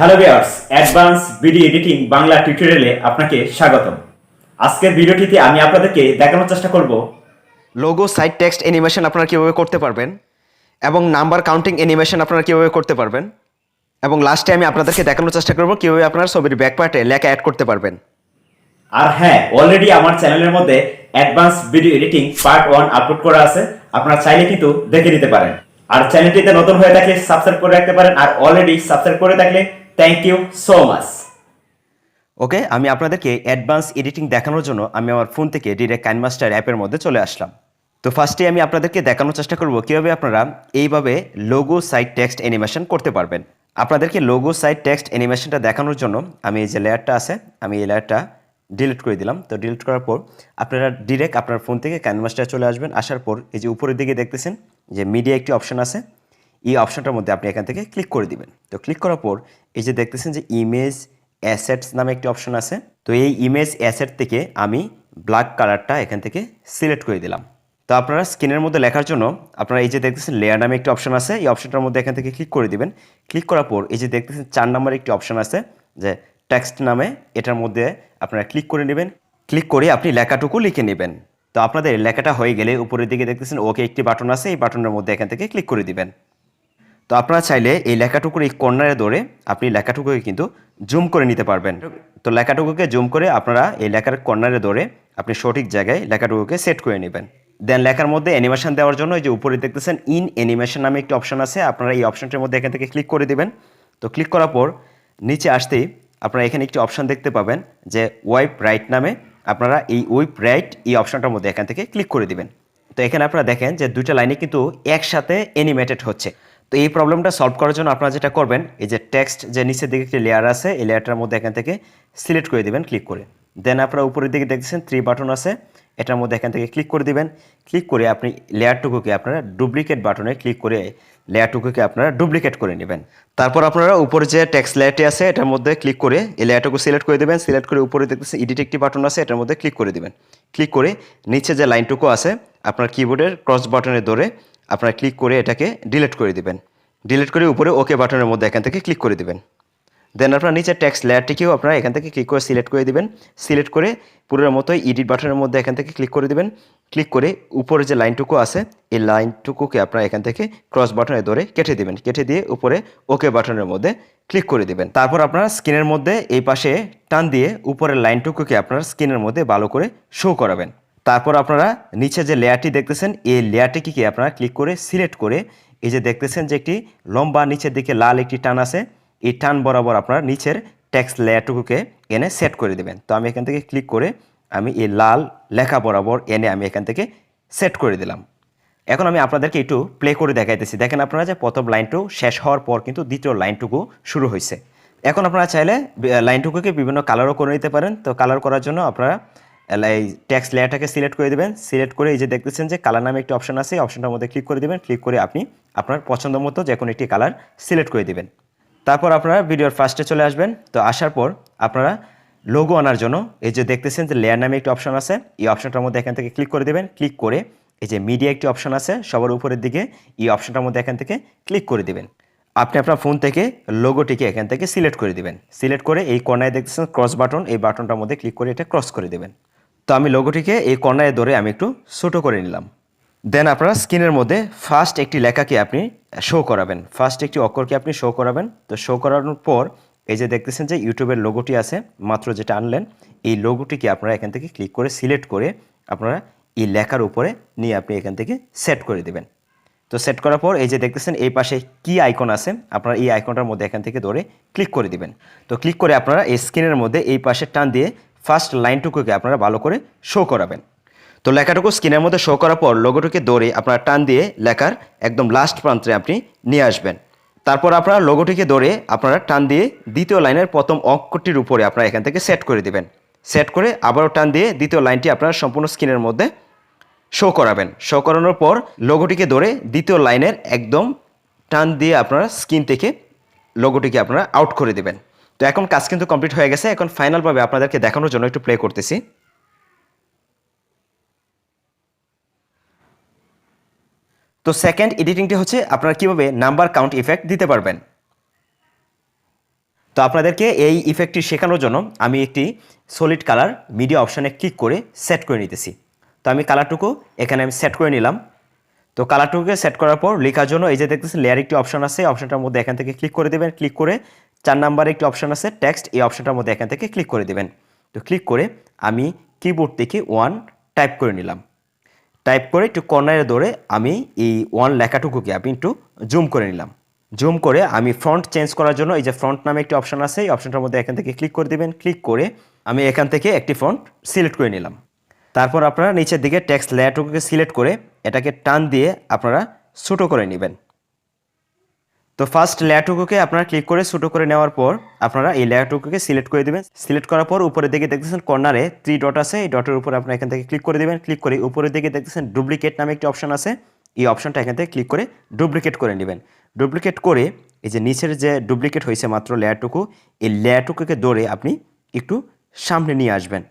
Hello viewers, advance video editing Bangla টিউটোরিয়ালে আপনাকে স্বাগতম। আজকের ভিডিওটিতে আমি আপনাদেরকে দেখানোর চেষ্টা করব লোগো সাইড টেক্সট অ্যানিমেশন আপনারা কীভাবে করতে পারবেন এবং নাম্বার কাউন্টিং অ্যানিমেশন আপনারা কীভাবে করতে পারবেন এবং লাস্টে আমি আপনাদেরকে দেখানোর চেষ্টা করব কীভাবে আপনারা ছবির ব্যাক পার্টে লেখা অ্যাড করতে পারবেন। আর হ্যাঁ, অলরেডি আমার চ্যানেলের মধ্যে advance video editing part 1 upload করা আছে, আপনারা চাইলে কিন্তু দেখে নিতে পারেন। আর চ্যানেলটিতে নতুন হয়ে থাকলে সাবস্ক্রাইব করে রাখতে পারেন, আর অলরেডি সাবস্ক্রাইব করে থাকলে থ্যাংক ইউ সো মাচ। ওকে, আমি আপনাদেরকে অ্যাডভান্স এডিটিং দেখানোর জন্য আমি আমার ফোন থেকে ডিরেক্ট কাইনমাস্টার অ্যাপের মধ্যে চলে আসলাম। তো ফার্স্টে আমি আপনাদেরকে দেখানোর চেষ্টা করব কীভাবে আপনারা এইভাবে লোগো সাইড টেক্সট অ্যানিমেশন করতে পারবেন। আপনাদেরকে লোগো সাইড টেক্সট অ্যানিমেশনটা দেখানোর জন্য আমি এই যে লেয়ারটা আছে, আমি এই লেয়ারটা ডিলিট করে দিলাম। তো ডিলিট করার পর আপনারা ডিরেক্ট আপনার ফোন থেকে কাইনমাস্টারে চলে আসবেন। আসার পর এই যে উপরের দিকে দেখতেছেন যে মিডিয়া একটি অপশন আছে, এই অপশনটার মধ্যে আপনি এখান থেকে ক্লিক করে দিবেন। তো ক্লিক করার পর এই যে দেখতেছেন যে ইমেজ অ্যাসেটস নামে একটি অপশন আছে। তো এই ইমেজ অ্যাসেট থেকে আমি ব্ল্যাক কালারটা এখান থেকে সিলেক্ট করে দিলাম। তো আপনারা স্ক্রিনের মধ্যে লেখার জন্য আপনারা এই যে দেখতেছেন লেয়ার নামে একটি অপশন আছে, এই অপশনটার মধ্যে এখান থেকে ক্লিক করে দিবেন। ক্লিক করার পর এই যে দেখতেছেন 4 নম্বর একটি অপশন আছে যে টেক্সট নামে, এটার মধ্যে আপনারা ক্লিক করে নেবেন। ক্লিক করে আপনি লেখাটুকু লিখে নেবেন। তো আপনাদের লেখাটা হয়ে গেলে উপরের দিকে দেখতেছেন ওকে একটি বাটন আছে, এই বাটনের মধ্যে এখান থেকে ক্লিক করে দিবেন। তো আপনারা চাইলে এই লেখাটুকুর এই কর্নারে ধরে আপনি লেখাটুকুকে কিন্তু জুম করে নিতে পারবেন। তো লেখাটুকুকে জুম করে আপনারা এই লেখার কর্নারে ধরে আপনি সঠিক জায়গায় লেখাটুকুকে সেট করে নেবেন। দেন লেখার মধ্যে অ্যানিমেশন দেওয়ার জন্য এই যে উপরে দেখতেছেন ইন অ্যানিমেশন নামে একটি অপশন আছে, আপনারা এই অপশনটির মধ্যে এখান থেকে ক্লিক করে দিবেন। তো ক্লিক করার পর নিচে আসতেই আপনারা এখানে একটি অপশন দেখতে পাবেন যে ওয়াইপ রাইট নামে, আপনারা এই ওয়াইপ রাইট এই অপশনটার মধ্যে এখান থেকে ক্লিক করে দিবেন। তো এখানে আপনারা দেখেন যে দুইটা লাইনে কিন্তু একসাথে অ্যানিমেটেড হচ্ছে। তো এই প্রবলেমটা সলভ করার জন্য আপনারা যেটা করবেন, এই যে টেক্সট যে নিচের দিকে একটি লেয়ার আছে, এই লেয়ারটার মধ্যে এখান থেকে সিলেক্ট করে দিবেন ক্লিক করে। দেন আপনারা উপরের দিকে দেখতেছেন 3 বাটন আছে, এটার মধ্যে এখান থেকে ক্লিক করে দিবেন। ক্লিক করে আপনি লেয়ারটুকুকে আপনারা ডুপ্লিকেট বাটনে ক্লিক করে লেয়ারটুকুকে আপনারা ডুপ্লিকেট করে নেবেন। তারপর আপনারা উপরে যে টেক্সট লেয়ারটি আছে এটার মধ্যে ক্লিক করে এই লেয়ারটুকু সিলেক্ট করে দেবেন। সিলেক্ট করে উপরে দেখতেছেন এডিট একটি বাটন আছে, এটার মধ্যে ক্লিক করে দিবেন। ক্লিক করে নিচে যে লাইনটুকু আছে আপনার কিবোর্ডের ক্রস বাটনে ধরে আপনারা ক্লিক করে এটাকে ডিলিট করে দিবেন। ডিলিট করে উপরে ওকে বাটনের মধ্যে এখান থেকে ক্লিক করে দিবেন। দেন আপনারা নিচে টেক্সট লেয়ারটিকেও আপনারা এখান থেকে ক্লিক করে সিলেক্ট করে দিবেন। সিলেক্ট করে পুরোর মতোই এডিট বাটনের মধ্যে এখান থেকে ক্লিক করে দিবেন। ক্লিক করে উপরে যে লাইনটুকু আছে এই লাইনটুকুকে আপনারা এখান থেকে ক্রস বাটনে ধরে কেটে দিবেন। কেটে দিয়ে উপরে ওকে বাটনের মধ্যে ক্লিক করে দিবেন। তারপর আপনারা স্ক্রিনের মধ্যে এই পাশে টান দিয়ে উপরের লাইনটুকুকে আপনারা স্ক্রিনের মধ্যে ভালো করে শো করাবেন। তারপর আপনারা নিচে যে লেয়ারটি দেখতেছেন এই লেয়ারটিকে আপনারা ক্লিক করে সিলেক্ট করে এই যে দেখতেছেন যে একটি লম্বা নিচের দিকে লাল একটি টান আছে, এই টান বরাবর আপনারা নিচের টেক্সট লেয়ারটুকুকে এনে সেট করে দেবেন। তো আমি এখান থেকে ক্লিক করে আমি এই লাল লেখা বরাবর এনে আমি এখান থেকে সেট করে দিলাম। এখন আমি আপনাদেরকে একটু প্লে করে দেখাইতেছি। দেখেন আপনারা যে প্রথম লাইনটু শেষ হওয়ার পর কিন্তু দ্বিতীয় লাইনটুকু শুরু হয়েছে। এখন আপনারা চাইলে লাইনটুকুকে বিভিন্ন কালারও করে নিতে পারেন। তো কালার করার জন্য আপনারা এই টেক্সট লেয়ারটাকে সিলেক্ট করে দেবেন। সিলেক্ট করে এই যে দেখতেছেন যে কালার নামে একটি অপশন আছে, এই অপশনটার মধ্যে ক্লিক করে দেবেন। ক্লিক করে আপনি আপনার পছন্দ মতো যে কোনো একটি কালার সিলেক্ট করে দিবেন। তারপর আপনারা ভিডিওর ফার্স্টে চলে আসবেন। তো আসার পর আপনারা লোগো আনার জন্য এই যে দেখতেছেন যে লেয়ার নামে একটি অপশন আছে, এই অপশনটার মধ্যে এখান থেকে ক্লিক করে দেবেন। ক্লিক করে এই যে মিডিয়া একটি অপশন আছে সবার উপরের দিকে, এই অপশনটার মধ্যে এখান থেকে ক্লিক করে দিবেন। আপনি আপনার ফোন থেকে লোগোটিকে এখান থেকে সিলেক্ট করে দিবেন। সিলেক্ট করে এই কর্নারে দেখতেছেন ক্রস বাটন, এই বাটনটার মধ্যে ক্লিক করে এটা ক্রস করে দেবেন। তো আমি লোগোটিকে এই কর্নারে ধরে আমি একটু ছোটো করে নিলাম। দেন আপনারা স্ক্রিনের মধ্যে ফার্স্ট একটি লেখাকে আপনি শো করাবেন, ফার্স্ট একটি অক্ষরকে আপনি শো করাবেন। তো শো করানোর পর এই যে দেখতেছেন যে ইউটিউবের লোগোটি আছে মাত্র যেটা আনলেন, এই লোগোটিকে আপনারা এখান থেকে ক্লিক করে সিলেক্ট করে আপনারা এই লেখার উপরে নিয়ে আপনি এখান থেকে সেট করে দেবেন। তো সেট করার পর এই যে দেখতেছেন এই পাশে কি আইকন আছে, আপনারা এই আইকনটার মধ্যে এখান থেকে ধরে ক্লিক করে দিবেন। তো ক্লিক করে আপনারা এই স্ক্রিনের মধ্যে এই পাশে টান দিয়ে ফার্স্ট লাইনটুকুকে আপনারা ভালো করে শো করাবেন। তো লেখাটুকু স্ক্রিনের মধ্যে শো করার পর লোগোটুকে ধরে আপনারা টান দিয়ে লেখার একদম লাস্ট প্রান্তে আপনি নিয়ে আসবেন। তারপর আপনারা লোগোটিকে ধরে আপনারা টান দিয়ে দ্বিতীয় লাইনের প্রথম অক্ষরটির উপরে আপনারা এখান থেকে সেট করে দিবেন। সেট করে আবারও টান দিয়ে দ্বিতীয় লাইনটি আপনারা সম্পূর্ণ স্ক্রিনের মধ্যে শো করাবেন। শো করানোর পর লোগোটিকে ধরে দ্বিতীয় লাইনের একদম টান দিয়ে আপনারা স্ক্রিন থেকে লোগোটিকে আপনারা আউট করে দেবেন। তো এখন কাজ কিন্তু কমপ্লিট হয়ে গেছে। এখন ফাইনালভাবে আপনাদেরকে দেখানোর জন্য একটু প্লে করতেছি। তো সেকেন্ড এডিটিংটি হচ্ছে আপনারা কীভাবে নাম্বার কাউন্ট ইফেক্ট দিতে পারবেন। তো আপনাদেরকে এই ইফেক্টটি শেখানোর জন্য আমি একটি সলিড কালার মিডিয়া অপশানে ক্লিক করে সেট করে নিতেছি। তো আমি কালারটুকু এখানে আমি সেট করে নিলাম। তো কালারটুকুকে সেট করার পর লেখার জন্য এই যে দেখতেছেন লেয়ার একটি অপশন আছে, অপশনটার মধ্যে এখান থেকে ক্লিক করে দেবেন। ক্লিক করে 4 নাম্বারে একটি অপশন আছে টেক্সট, এই অপশনটার মধ্যে এখান থেকে ক্লিক করে দেবেন। তো ক্লিক করে আমি কিবোর্ড থেকে 1 টাইপ করে নিলাম। টাইপ করে একটু কর্নারে ধরে আমি এই 1 লেখাটুকুকে আমি একটু জুম করে নিলাম। জুম করে আমি ফন্ট চেঞ্জ করার জন্য এই যে ফন্ট নামে একটি অপশন আছে, এই অপশনটার মধ্যে এখান থেকে ক্লিক করে দেবেন। ক্লিক করে আমি এখান থেকে একটি ফন্ট সিলেক্ট করে নিলাম। তারপর আপনারা নিচের দিকে টেক্সট লেয়ারটুকুকে সিলেক্ট করে এটাকে টান দিয়ে আপনারা ছোটো করে নেবেন। তো ফার্স্ট লেয়ারটুকুকে আপনারা ক্লিক করে ছোটো করে নেওয়ার পর আপনারা এই লেয়ারটুকুকে সিলেক্ট করে দেবেন। সিলেক্ট করার পর উপরের দিকে দেখতেছেন কর্নারে 3 ডট আছে, এই ডটের উপর আপনারা এখান থেকে ক্লিক করে দেবেন। ক্লিক করে উপরের দিকে দেখতেছেন ডুপ্লিকেট নামে একটি অপশন আছে, এই অপশনটা এখান থেকে ক্লিক করে ডুপ্লিকেট করে নেবেন। ডুপ্লিকেট করে এই যে নিচের যে ডুপ্লিকেট হয়েছে মাত্র লেয়ারটুকু, এই লেয়ারটুকুকে ধরে আপনি একটু সামনে নিয়ে আসবেন।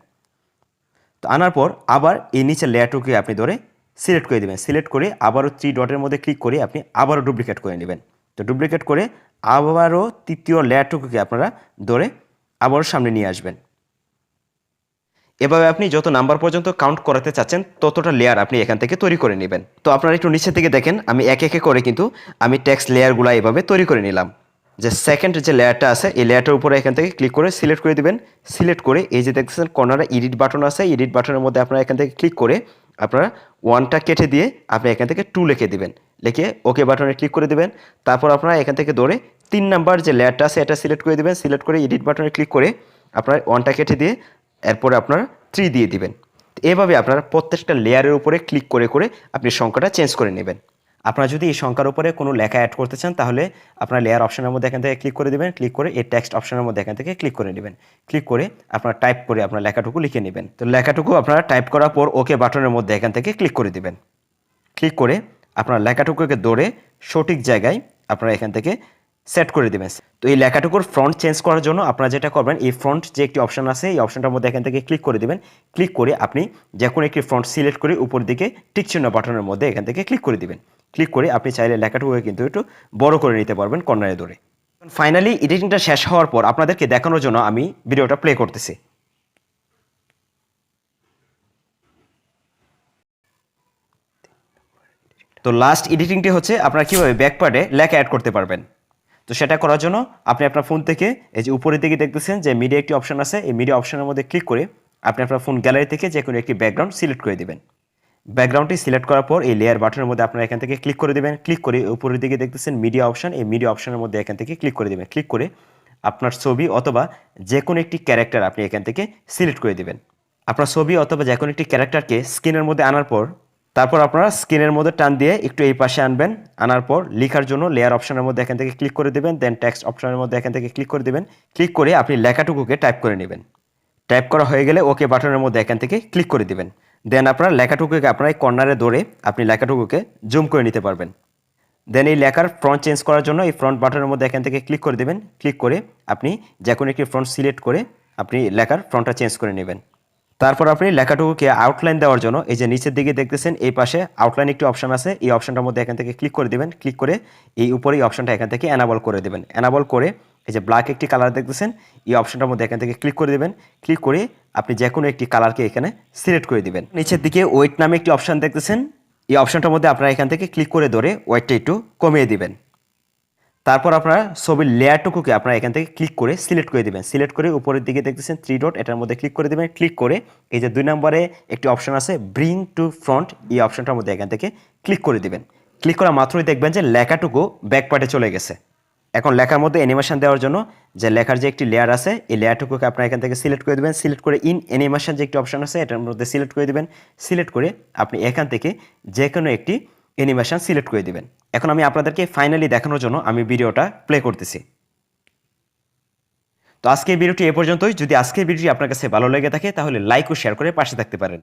তো আনার পর আবার এই নিচের লেয়ারটুকুকে আপনি ধরে সিলেক্ট করে দেবেন। সিলেক্ট করে আবারও 3 ডটের মধ্যে ক্লিক করে আপনি আবারও ডুপ্লিকেট করে নেবেন। তো ডুপ্লিকেট করে আবারও তৃতীয় লেয়ারটুকুকে আপনারা ধরে আবারও সামনে নিয়ে আসবেন। এভাবে আপনি যত নাম্বার পর্যন্ত কাউন্ট করাতে চাচ্ছেন ততটা লেয়ার আপনি এখান থেকে তৈরি করে নেবেন। তো আপনারা একটু নিচের দিকে দেখেন আমি এক একে করে কিন্তু আমি টেক্সট লেয়ারগুলো এভাবে তৈরি করে নিলাম। যে সেকেন্ড যে লেয়ারটা আছে এই লেয়ারটার উপরে এখান থেকে ক্লিক করে সিলেক্ট করে দিবেন। সিলেক্ট করে এই যে দেখতেছেন কর্নারে এডিট বাটন আছে, এডিট বাটনের মধ্যে আপনারা এখান থেকে ক্লিক করে আপনারা 1টা কেটে দিয়ে আপনি এখান থেকে 2 লিখে দিবেন। লিখে ওকে বাটনে ক্লিক করে দিবেন। তারপর আপনারা এখান থেকে ধরে 3 নাম্বার যে লেয়ারটা আছে এটা সিলেক্ট করে দিবেন। সিলেক্ট করে এডিট বাটনে ক্লিক করে আপনারা 1টা কেটে দিয়ে এরপরে আপনারা 3 দিয়ে দিবেন। এভাবে আপনারা প্রত্যেকটা লেয়ারের উপরে ক্লিক করে করে আপনি সংখ্যাটা চেঞ্জ করে নেবেন। আপনারা যদি এই সংখ্যার উপরে কোনো লেখা অ্যাড করতে চান তাহলে আপনারা লেয়ার অপশনের মধ্যে এখান থেকে ক্লিক করে দেবেন। ক্লিক করে এই টেক্সট অপশনের মধ্যে এখান থেকে ক্লিক করে নেবেন। ক্লিক করে আপনারা টাইপ করে আপনার লেখাটুকু লিখে নেবেন। তো লেখাটুকু আপনারা টাইপ করার পর ওকে বাটনের মধ্যে এখান থেকে ক্লিক করে দিবেন। ক্লিক করে আপনার লেখাটুকুকে ধরে সঠিক জায়গায় আপনারা এখান থেকে সেট করে দেবেন। তো এই লেখাটুকুর ফ্রন্ট চেঞ্জ করার জন্য আপনারা যেটা করবেন এই ফ্রন্ট যে একটি অপশন আছে এই অপশনটার মধ্যে এখান থেকে ক্লিক করে দিবেন। ক্লিক করে আপনি যে কোনো একটি ফ্রন্ট সিলেক্ট করে উপর দিকে টিক চিহ্ন বাটনের মধ্যে এখান থেকে ক্লিক করে দিবেন। ক্লিক করে আপনি চাইলে লেখাটুকুকে কিন্তু একটু বড় করে নিতে পারবেন কর্নারে ধরে। ফাইনালি এডিটিংটা শেষ হওয়ার পর আপনাদেরকে দেখানোর জন্য আমি ভিডিওটা প্লে করতেছি। তো লাস্ট এডিটিংটি হচ্ছে আপনারা কীভাবে ব্যাকপ্যাডে লেখা অ্যাড করতে পারবেন। তো সেটা করার জন্য আপনি আপনার ফোন থেকে এই যে উপরের দিকে দেখতেছেন যে মিডিয়া একটি অপশন আছে, এই মিডিয়া অপশনের মধ্যে ক্লিক করে আপনি আপনার ফোন গ্যালারি থেকে যে কোনো একটি ব্যাকগ্রাউন্ড সিলেক্ট করে দিবেন। ব্যাকগ্রাউন্ডটি সিলেক্ট করার পর এই লেয়ার বাটনের মধ্যে আপনারা এখান থেকে ক্লিক করে দেবেন। ক্লিক করে উপরের দিকে দেখতেছেন মিডিয়া অপশন, এই মিডিয়া অপশনের মধ্যে এখান থেকে ক্লিক করে দেবেন। ক্লিক করে আপনার ছবি অথবা যে কোনো একটি ক্যারেক্টার আপনি এখান থেকে সিলেক্ট করে দেবেন। আপনার ছবি অথবা যে কোনো একটি ক্যারেক্টারকে স্ক্রিনের মধ্যে আনার পর তারপর আপনারা স্ক্রিনের মধ্যে টান দিয়ে একটু এই পাশে আনবেন। আনার পর লেখার জন্য লেয়ার অপশনের মধ্যে এখান থেকে ক্লিক করে দেবেন। দেন টেক্সট অপশনের মধ্যে এখান থেকে ক্লিক করে দেবেন। ক্লিক করে আপনি লেখাটুকুকে টাইপ করে নেবেন। টাইপ করা হয়ে গেলে ওকে বাটনের মধ্যে এখান থেকে ক্লিক করে দিবেন। দেন আপনার লেখাটুকুকে আপনার এই কর্নারে ধরে আপনি লেখাটুকুকে জুম করে নিতে পারবেন। দেন এই লেখার ফ্রন্ট চেঞ্জ করার জন্য এই ফ্রন্ট বাটনের মধ্যে এখান থেকে ক্লিক করে দেবেন। ক্লিক করে আপনি যে কোনো একটি ফ্রন্ট সিলেক্ট করে আপনি লেখার ফ্রন্টটা চেঞ্জ করে নেবেন। তারপর আপনি লেখাটুকুকে আউটলাইন দেওয়ার জন্য এই যে নিচের দিকে দেখতেছেন এই পাশে আউটলাইন একটি অপশন আছে, এই অপশনটার মধ্যে এখান থেকে ক্লিক করে দেবেন। ক্লিক করে এই উপরে এই অপশনটা এখান থেকে এনাবল করে দেবেন। এনাবল করে এই যে ব্ল্যাক একটি কালার দেখতেছেন এই অপশনটার মধ্যে এখান থেকে ক্লিক করে দেবেন। ক্লিক করে আপনি যে কোনো একটি কালারকে এখানে সিলেক্ট করে দিবেন। নিচের দিকে ওয়েট নামে একটি অপশন দেখতেছেন, এই অপশনটার মধ্যে আপনারা এখান থেকে ক্লিক করে ধরে ওয়েটটা একটু কমিয়ে দিবেন। তারপর আপনারা ছবির লেয়ারটুকুকে আপনারা এখান থেকে ক্লিক করে সিলেক্ট করে দিবেন। সিলেক্ট করে উপরের দিকে দেখতেছেন 3 ডট, এটার মধ্যে ক্লিক করে দিবেন। ক্লিক করে এই যে 2 নম্বরে একটি অপশন আছে ব্রিং টু ফ্রন্ট, এই অপশনটার মধ্যে এখান থেকে ক্লিক করে দিবেন। ক্লিক করা মাত্রই দেখবেন যে লেখাটুকু ব্যাক পার্টে চলে গেছে। এখন লেখার মধ্যে অ্যানিমেশন দেওয়ার জন্য যে লেখার যে একটি লেয়ার আছে এই লেয়ারটুকুকে আপনারা এখান থেকে সিলেক্ট করে দিবেন। সিলেক্ট করে ইন অ্যানিমেশন যে একটি অপশন আছে এটার মধ্যে সিলেক্ট করে দিবেন। সিলেক্ট করে আপনি এখান থেকে যে কোনো একটি অ্যানিমেশন সিলেক্ট করে দিবেন। এখন আমি আপনাদেরকে ফাইনালি দেখানোর জন্য আমি ভিডিওটা প্লে করতেছি। তো আজকের ভিডিওটি এ পর্যন্তই। যদি আজকের ভিডিওটি আপনার কাছে ভালো লেগে থাকে তাহলে লাইক ও শেয়ার করে পাশে থাকতে পারেন।